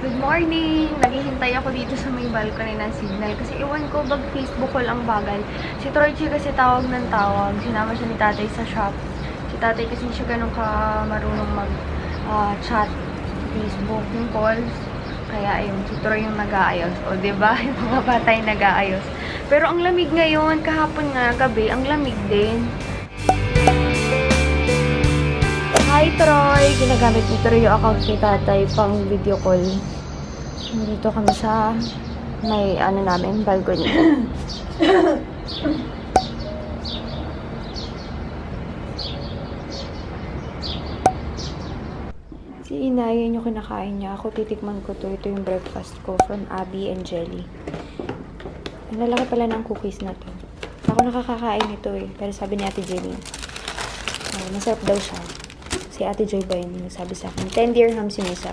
Good morning! Naghihintay ako dito sa may balcony ng signal kasi iwan ko Facebook call ang bagal. Si Troychi kasi tawag ng tawag. Sinama siya ni tatay sa shop. Si tatay kasi siya ganun ka marunong mag-chat Facebook yung calls. Kaya ayun, si Troy yung nag-aayos. O diba? Yung mga bata yung nag-aayos. Pero ang lamig ngayon, kahapon nga, gabi, ang lamig din. Hi Troy! Ginagamit ni Troy yung account ni tatay pang video call. Dito kami sa may namin, balcony. Si Inay, yun yung kinakain niya. Ako titikman ko to. Ito yung breakfast ko from Abby and Jelly. Ang lalaki pala ng cookies na to. Ako nakakakain ito eh. Pero sabi ni Ate Jenny, masarap daw siya. Si Ate Joy ba yun? Sabi sa akin, 10 dirhams yung isa.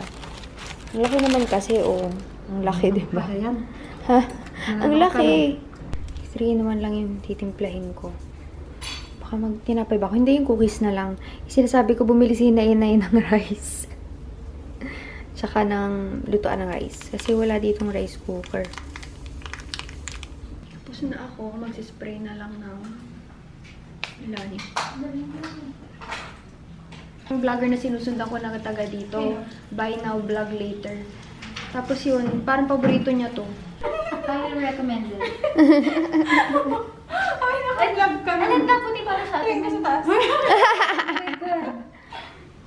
Ang laki naman kasi, ang laki, diba? Ha? Ang laki! 3 naman lang yung titimplahin ko. Baka magtinapay ba ako? Hindi, yung cookies na lang. Sinasabi ko, bumili si Inay ng rice. Tsaka ng lutuan ng rice. Kasi wala ditong rice cooker. Tapos na ako, magsispray na lang ng ilani. Yung vlogger na sinusundan ko na taga dito. Buy now, vlog later. Tapos yun, parang paborito niya to. Highly recommended. Ay, vlog kami. Alam na puti para sa atin. Sa taas.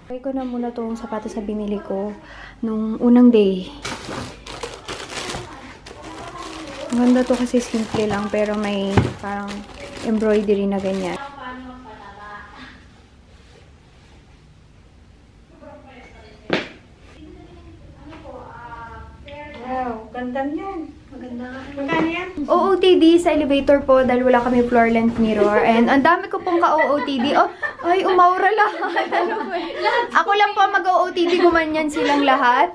Try ko na muna tong sapatos na binili ko nung unang day. Ang ganda to kasi simple lang pero may parang embroidery na ganyan. Wow, ganda niyan. Maganda nga. Magkano yan? OOTD sa elevator po dahil wala kami floor length mirror. And ang dami ko pong ka-OOTD. Oh, ay, umaura lahat. Ako lang po mag-OOTD, gumanyan silang lahat.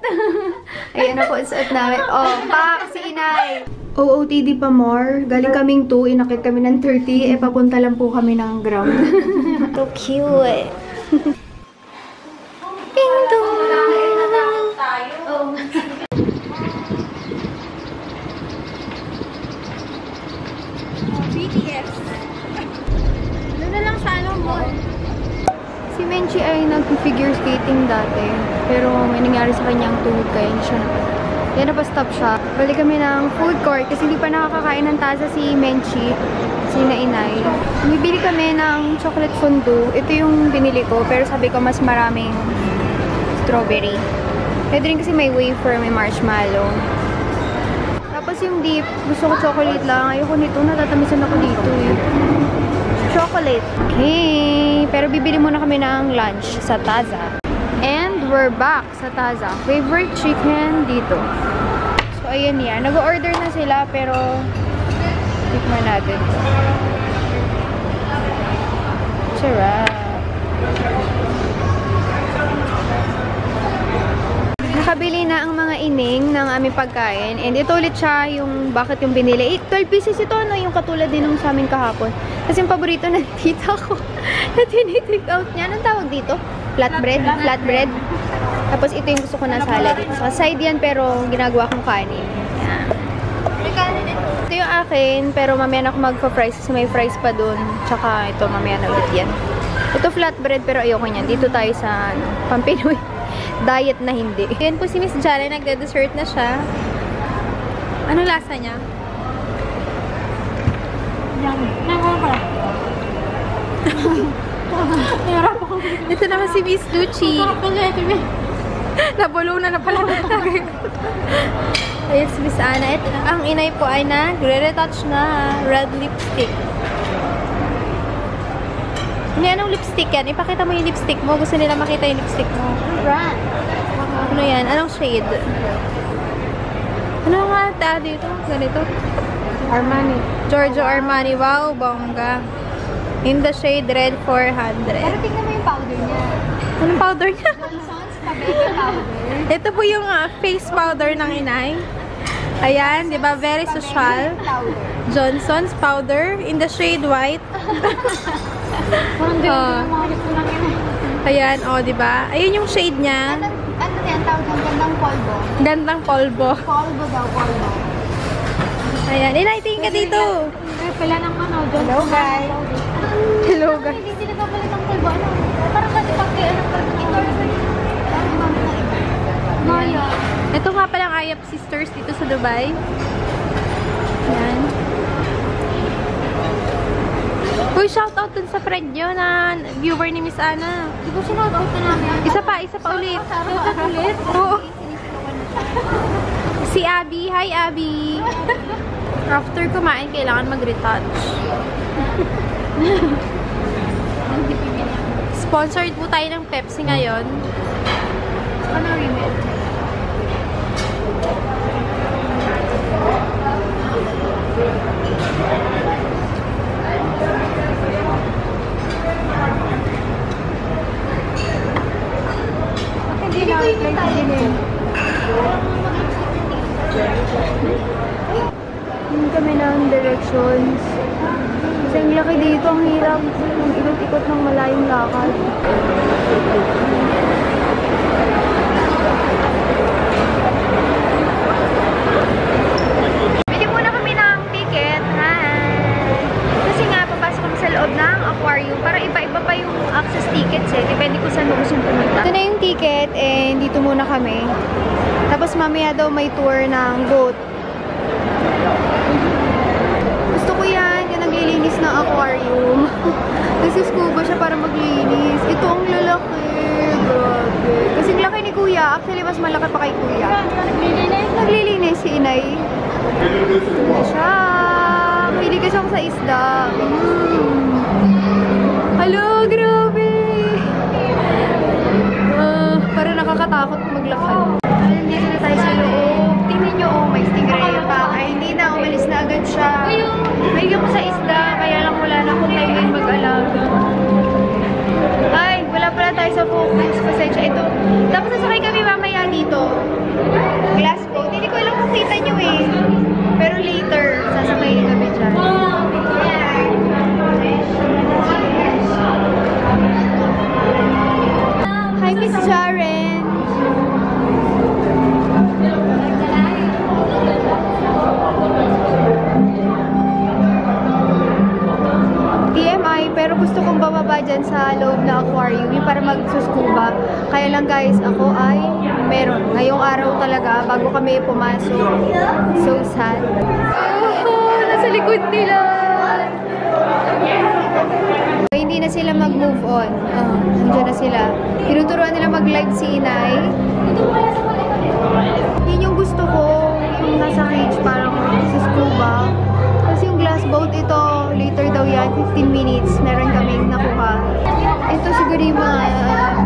Ayan na po, suot namin. Oh, pak, si Inay. OOTD pa more. Galing kaming 2, inakit kami ng 30. Papunta lang po kami ng ground. So cute. Ping dong! Oh. BTS. Doon na lang sa mall. Si Menchi ay nag-figure skating dati. Pero may nangyari sa kanyang tuhod kaya hindi siya kaya napastop siya. Balik kami ng food court kasi hindi pa nakakakain ng taza si Menchi, si Inay. Bibili kami ng chocolate fondue. Ito yung binili ko pero sabi ko mas maraming strawberry. Pwede rin kasi may wafer, may marshmallow. Tapos yung dip, gusto ko chocolate lang. Ayoko nito, natatamisan ako dito eh. Chocolate. Okay. Pero bibili muna kami ng lunch sa Taza. And we're back sa Taza. Favorite chicken dito. So, ayan yan. Nag-order na sila pero tikman natin to. Sarap. Nakabili na ang mga ining ng aming pagkain. And ito ulit siya yung bakit yung binili. 12 pieces ito, no? Yung katulad din nung sa amin kahapon. Kasi yung paborito ng tita ko na tinitake out niya. Anong tawag dito? Flatbread? Flatbread. Tapos ito yung gusto ko na salad dito. Sa side yan pero ginagawa kong kanin. Yan. Ito yung akin pero mamaya na ako magpa-fries kasi may fries pa dun. Tsaka ito mamaya na ulit yan. Ito flatbread pero ayoko niyan. Dito tayo sa Pampinoy. Diet na hindi. Yan po si Miss Jale, nagde-dessert na siya. Ano lasa niya? Ito naman si Miss Lucci. Nabulunan na pala. Ayan si Miss Ana. Ito, ang inay po ay nagre-retouch na red lipstick. Hindi, anong lipstick yan? Ipakita mo yung lipstick mo. Gusto nila makita yung lipstick mo. Brand. Ano yan? Anong shade? Ano nga ata dito? Ganito? Armani. Giorgio Armani. Wow, bongga. In the shade red 400. Pero tingnan mo yung powder niya. Anong powder niya? Johnson's Pabebe powder. Ito po yung face powder ng inay. Ayan, di ba? Very social. Johnson's powder in the shade white. Parang ganyan yung mga gusto lang yun. Ayan, oh, di ba? Ayun yung shade niya. Ano yan? Tawag Ang gandang polvo. Gandang polvo. Polvo daw, polvo. Ayan. Inay, tingin ka dito. Ay, pala ng ano, John. Hello, guys. Hello, guys. Hindi sila kapalit ang polvo. Ano? Parang kasi pag ito. Maya. Ito nga palang Ayap Sisters dito sa Dubai. Ayan. Uy, shoutout dun sa friend nyo na viewer ni Miss Ana. Di ba sinoutout na namin? Isa pa ulit. Shoutout ulit? Oo. Si Abby. Hi, Abby. After kumain, kailangan mag-retouch. Sponsored po tayo ng Pepsi ngayon. Ano rin? Hindi ko yung tayo din. Hindi kami ng directions. Kasi ang laki dito, ang hirap. Ang ikot-ikot ng malayong lakad. Bili muna kami ng ticket. Hi! Kasi nga, papasok kami sa loob ng aquarium para iba-iba pa yung access tickets eh. Depende kung saan mo gusto pumunta. Ito na yung ticket and dito muna kami. Tapos mamaya daw may tour ng boat. Gusto ko yan, yung naglilinis ng aquarium. Nagsuscuba siya para maglinis. Ito ang lalaki. Grabe. Kasi ang laki ni Kuya. Actually, mas malaki pa kay Kuya. Naglilinis si Inay. Ito na siya. Mahilig kasi ako sa isda. Hello, grabe. Parang nakakatakot maglakad. Nandito na tayo sa loob. Tingnan nyo, oh, may stingray pa. Ay, hindi na, umalis na agad siya. Mahilig ako sa isda, kaya lang wala na akong time ngayon mag-alaga. Ay, wala pala tayo sa focus. Pasensya, ito. Tapos nasakay kami mamaya dito. Glass boat. Hindi ko alam kung kita nyo eh. Pero later, sasakay kami dyan. Hi, Miss Jaren. TMI, pero gusto kong bababa dyan sa loob na aquarium yung para magsuscuba. Kaya lang guys, ako ay meron. Ngayong araw talaga, bago kami pumasok. So sad. Oh, nasa likod nila. Hindi na sila mag-move on. Nandiyan na sila. Tinuturuan nila mag-live si Inay. Yun yung gusto ko. Yung nasa cage parang sa scuba. Kasi yung glass boat ito, later daw yan, 15 minutes. Meron kaming nakuha. Ito siguro yung mga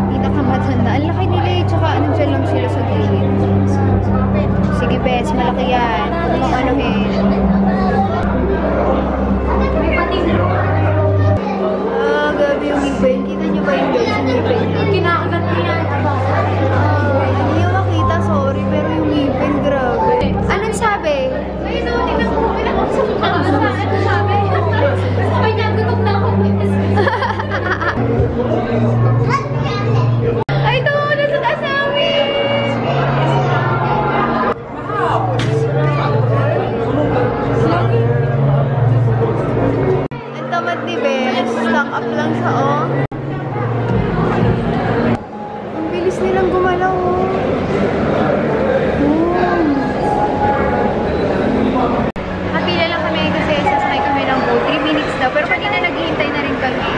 pinakamatanda. Ang laki nila eh. Tsaka nandiyan lang sila sa gilid. Sige bes, malaki yan. Kung anuhin. Gabi yung ngipin. Kita nyo ba yung ngipin niya? Kinakagat niya. Hindi yung makita, sorry. Pero yung ngipin, grabe. Anong sabi? Ay, no, tingnan ko. Pinakausap ko ka. Ano sabi? Sabi niya, gutom na ako. Ay, ito! Nasa taas namin! Ang tamad ni Belle. Stuck up lang siya, oh. Ang bilis nilang gumalaw, oh. Kapila lang kami kasi sasakay kami ng boat. 3 minutes daw. Pero kanina naghihintay na rin kami.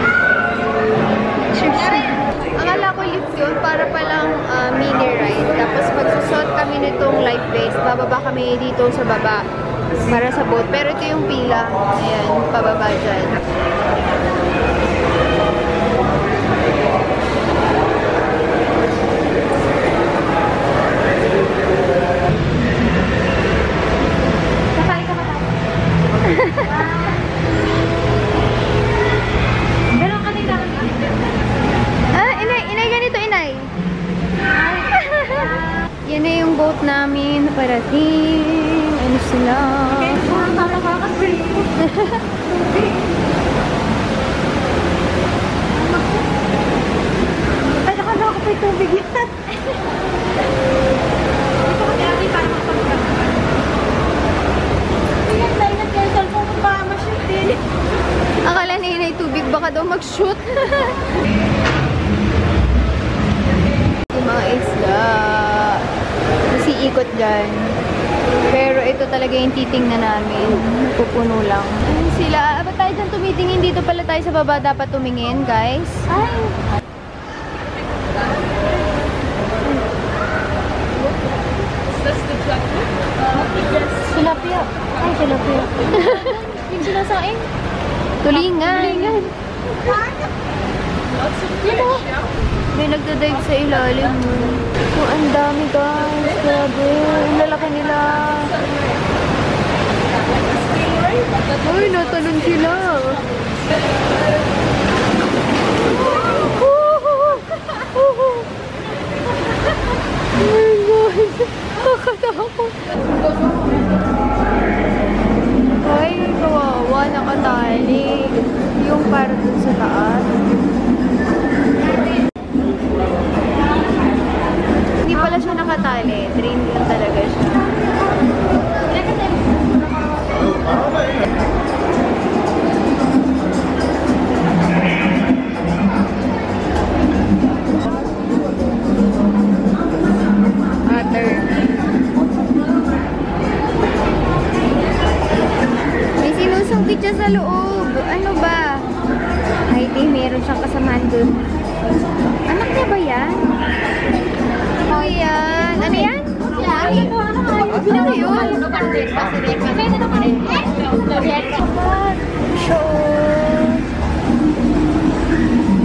Akala ko lift yun para palang mini ride. Tapos magsusot kami nitong life vest. Bababa kami dito sa baba para sa boat. Pero ito yung pila. Ayan, pababa dyan. Sasali ka ba tayo? Ganun ka nila. Inay, ganito, inay. Yan na yung boat namin parating. Ano sila? Ay, Kala ko pa'y tubig yan. Ito kasi ate para magpagpag. Tingnan tayo na kayo cellphone mo baka ma-shoot din. Akala na yun ay tubig, baka daw mag-shoot. Yung mga isla. Kasi ikot dyan. Pero ito talaga yung titingnan namin. Pupuno lang. Ayun sila. Ba't tayo dyan tumitingin? Dito pala tayo sa baba dapat tumingin, guys. Ay! Tilapia. Ay, tilapia. Yung sinasaing. Tulingan. Tulingan. May nagdadive sa ilalim mo. Oh, ang dami guys. Grabe. Ang lalaki nila. Uy, natalon sila. Oh my God. Kakatakot. Ay, kawawa. Nakatali. Yung para dun sa taas. Hindi pala siya nakatali. Train lang talaga siya. Otter. May sinusungkit siya sa loob. Ano ba? Ay, di, meron siyang kasamaan dun. Anak niya ba yan? Ano yan? Ano yan? Ano yun?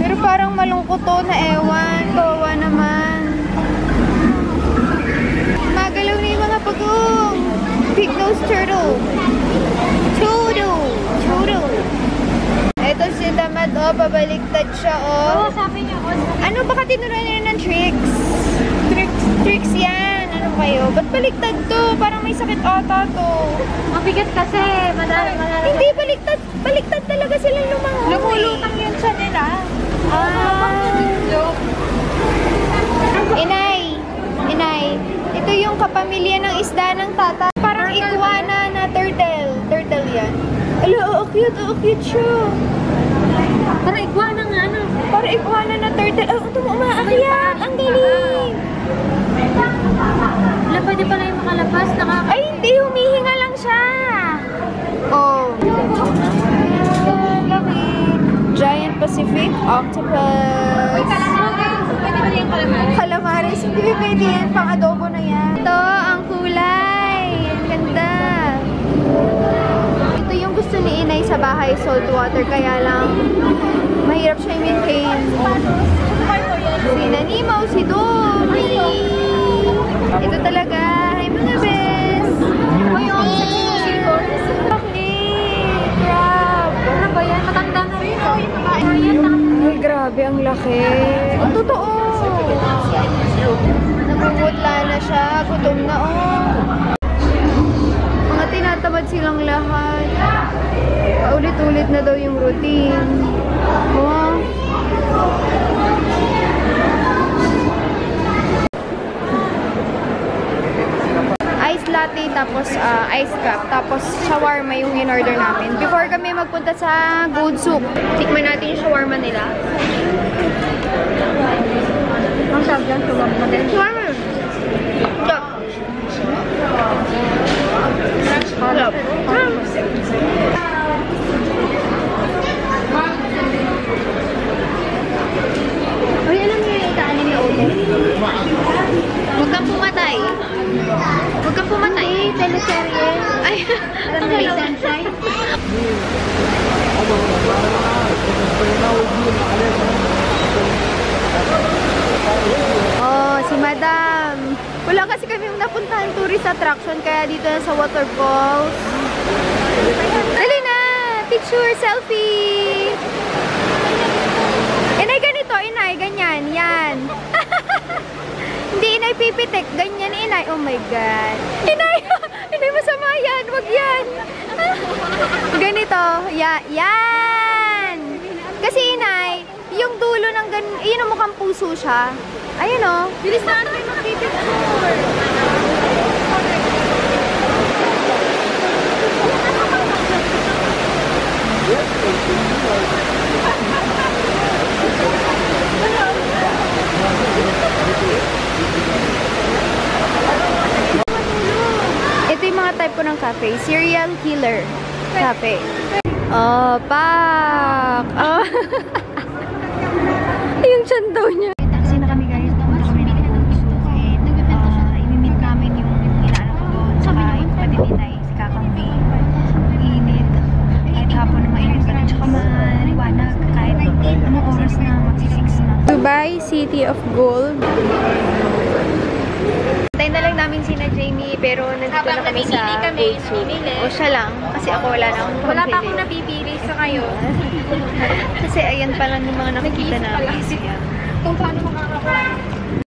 Pero parang malungkot to na ewan. Kawawa naman. Magalaw na yung mga pagong. Big-nosed turtle. Turtle. Ito si Tamad, oh. Pabaliktad siya, oh. Oo, sabi niya. Ano, baka tinuruan niya ng tricks? Tricks yan. Ano kayo? Ba't baliktad to? Parang may sakit ata to. Mabigat kasi. Madami. Hindi, baliktad. Baliktad talaga silang lumangoy. Lumulutang yun siya nila. Inay, ito yung kapamilya ng isda ng tata. Parang iguana na turtle. Turtle yan. Ala, cute siya. Parang iguana nga, ano? Parang iguana na turtle. Oh, ito mo umaakyat. Ang galing. Wala, pwede pala yung makalabas. Ay, hindi. Humihinga lang siya. Oh. Laki. Giant Pacific Octopus. Pwede pala yung calamares. Calamares. Hindi pwede yan. Pang adobo na yan. Ito, ang kulay. Ang ganda. Ito yung gusto ni Inay sa bahay, saltwater. Kaya lang, mahirap siya i-maintain. Si Nanimo, si Dory. Ito talaga. Hi, mga best. Bakit? Crab. Ano ba yan? Matanda na rin. Ay, grabe, ang laki. Ang totoo. Namumutla na siya. Gutom na, oh. Mga tinatamad silang lahat. Paulit-ulit na daw yung routine. Oh. Ice latte, tapos ice cup, tapos shawarma yung in-order namin. Before kami magpunta sa Gold Soup, tikman natin yung shawarma nila. Ang tawag yan, shawarma din. Shawarma! Stop! Stop! Uy, alam niyo yung itaanin ni Oto? Huwag kang pumatay. Huwag kang pumatay. Teleserye. Ay, Alam niyo yung sunshine? oh, si Madam. Wala kasi kami napuntahan tourist attraction, kaya dito na sa waterfalls. Dali na! Picture, selfie! Inay, ganito, Inay, ganyan, yan. Hindi, Inay, pipitik, ganyan, Inay. Oh my God. Inay, Inay, masama yan, wag yan. Ganito, yan. Kasi, Inay, yung dulo ng yun ang mukhang puso siya. Ayun o. Bilis na tayo mag-picture. Ito yung mga type ko ng cafe. Serial Killer Cafe. Oh, pak! Oh. Yung tiyan daw niya. Kasi na kami guys, tapos kami na ng gusto. Nag-evento siya. Imimit namin yung inaano ko doon. Saka yung paninitay, si Kakambi. Init. Kahit hapon na mainit pa rin. Tsaka maliwanag. Kahit anong oras na mag-6 na. Dubai, City of Gold. Tayo na lang namin sina Jamie, pero nandito na kami sa Gold Soup. O siya lang, kasi ako wala na akong Wala pa pambili. akong napipili sa kayo. Kasi ayan pa lang yung mga nakikita namin. Kung paano makakakuha.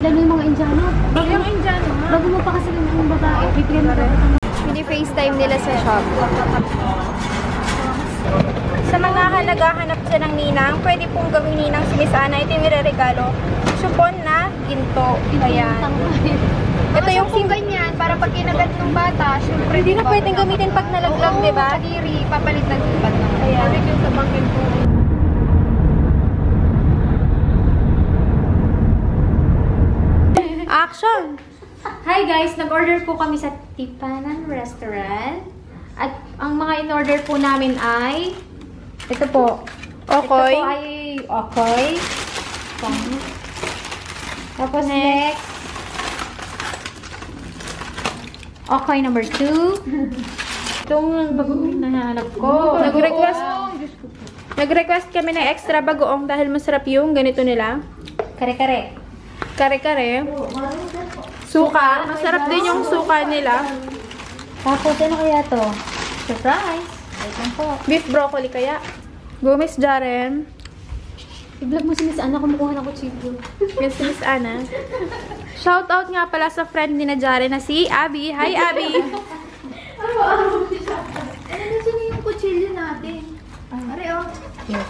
Lalo yung mga Indiano. Bago yung Indiano, ha? Bago mo pa kasi ng babae. Bigyan mo Mini-FaceTime nila sa shop. Sa mga naghahanap dyan ng ninang, pwede pong gawing ninang si Miss Ana. Ito yung nireregalo. Supon na ginto. Ayan. Ito yung ganyan, para pag kinagat ng bata, syempre, hindi na pwedeng gamitin pag nalaglag, di ba? Kadiri, papalit ng tupad na. Ayan. Yung sa bangkin ko. Action! Hi guys! Nag-order po kami sa Tipanan Restaurant. At ang mga in-order po namin ay ito po. Okay. Ito po ay okay. Tapos next. Okay, number 2. Itong nahanap ko. Nag-request kami ng extra bagoong dahil masarap yung ganito nila. Kare-kare. Kare-kare. Suka. Masarap din yung suka nila. Tapos ano kaya to? Surprise! Wait lang po. Beef broccoli kaya. Go, Miss Jaren. I-vlog mo si Miss Ana kumukuha ng kutsilyo. Yes, Miss Ana. Shout out nga pala sa friend ni na Jaren na si Abby. Hi, Abby! Ano yung kutsilyo natin? Are, oh. Yes.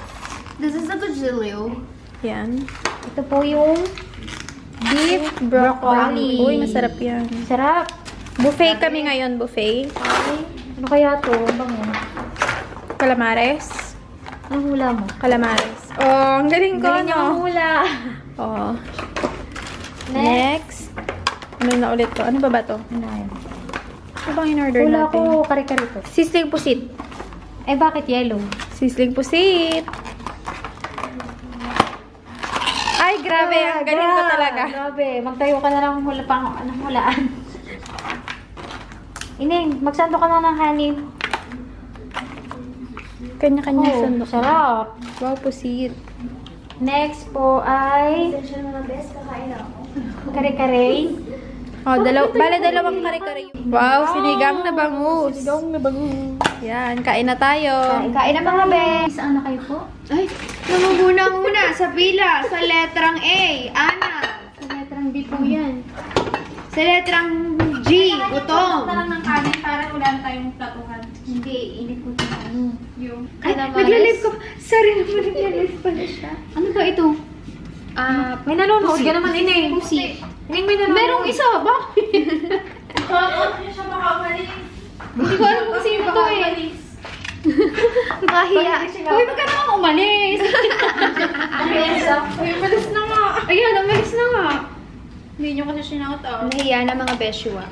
This is a kutsilyo. Yan. Ito po yung Beef broccoli. broccoli. Uy, masarap yan. sarap. Buffet kami ngayon, buffet. Ano kaya to? Bango. Calamares. Anong hula mo? Calamares. Oh, ang galing ko, Galing niya no? hula. Oh. Next. Ano na ulit to? Ano ba to? Ano yan? Ano bang in-order Hula natin? ko kare-kare to. Sisling pusit. Eh, bakit yellow? Sisling pusit. Ay, grabe. Ang galing ko talaga. Grabe. Magtayo ka na lang ng hula pang anong hulaan. Ining, magsando ka na ng honey. Kanya-kanya Oh, sandok. sarap. Wow, pusit. Next po ay kare-kare. Oh, dalawang kare-kare. Wow, sinigang na bangus. Sinigang na bangus. Yan, kain na tayo. Kain na mga bes. Saan na kayo po? Ay, muna sa pila, sa letrang A, Ana. Sa letrang B po yan. Sa letrang G, gutom. lang ng kanin para wala tayong platuhan. Hindi, init po ito ano. Yung Ay, nagla-live ko. Sorry naman, nagla-live pala siya. Ano ba ito? May nanonood ka naman, Ining. Pusi. Ining, may nanonood. Merong isa, bakit? Hindi ko alam kung sino to eh. Mahiya. Uy, wag ka naman umalis. Uy, malis na nga. Ayun, umalis na nga. Hindi nyo kasi sinaut out. Nahiya na mga beshua.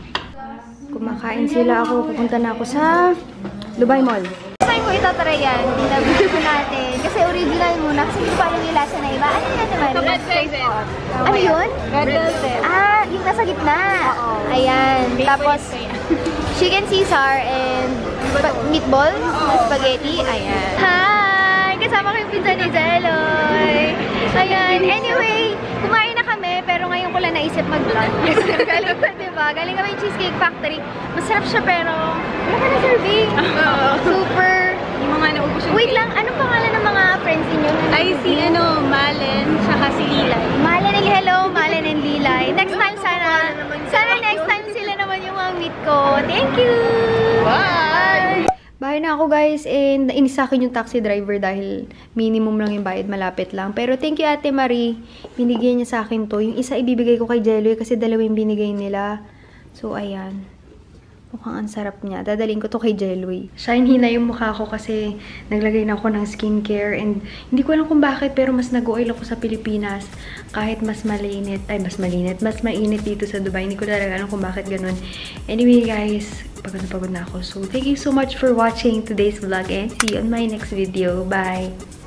Kumakain sila ako. Pupunta na ako sa Dubai Mall. Saan ko itatry yan? Nabili ko natin. Kasi original muna. Kasi hindi ko alam yung lasa na iba. Ano yan naman? Red velvet. Ano yun? Red velvet. Ah, yung nasa gitna. Ayan. Tapos, chicken Caesar and meatball na spaghetti. Ayan. Hi! Kasama ko yung pinsan ni Jeloy. Ayan. Anyway, kumain na kami, pero ngayon ko lang naisip mag-vlog. Galing pa, diba? Galing kami yung Cheesecake Factory. Masarap siya, pero wala ka na serving. Super. Yung mga naubos yung Wait lang, anong pangalan ng mga friends ninyo? Ay, si Malen, saka si Lilay. Malen and hello, Malen and Lilay. Next time sana next time sila naman yung mga meet ko. Thank you! Bye! Bahay na ako guys, and nainis sa akin yung taxi driver dahil minimum lang yung bayad, malapit lang. Pero thank you Ate Marie, binigyan niya sa akin to. Yung isa ibibigay ko kay Jelloy kasi dalawa yung binigay nila. So ayan, mukhang ang sarap niya. Dadalhin ko to kay Jelloy. Shiny na yung mukha ko kasi naglagay na ako ng skincare, and hindi ko alam kung bakit pero mas nag-oil ako sa Pilipinas kahit mas mainit dito sa Dubai. Hindi ko talaga alam kung bakit ganun. Anyway guys, pagod na ako. So, thank you so much for watching today's vlog and see you on my next video. Bye!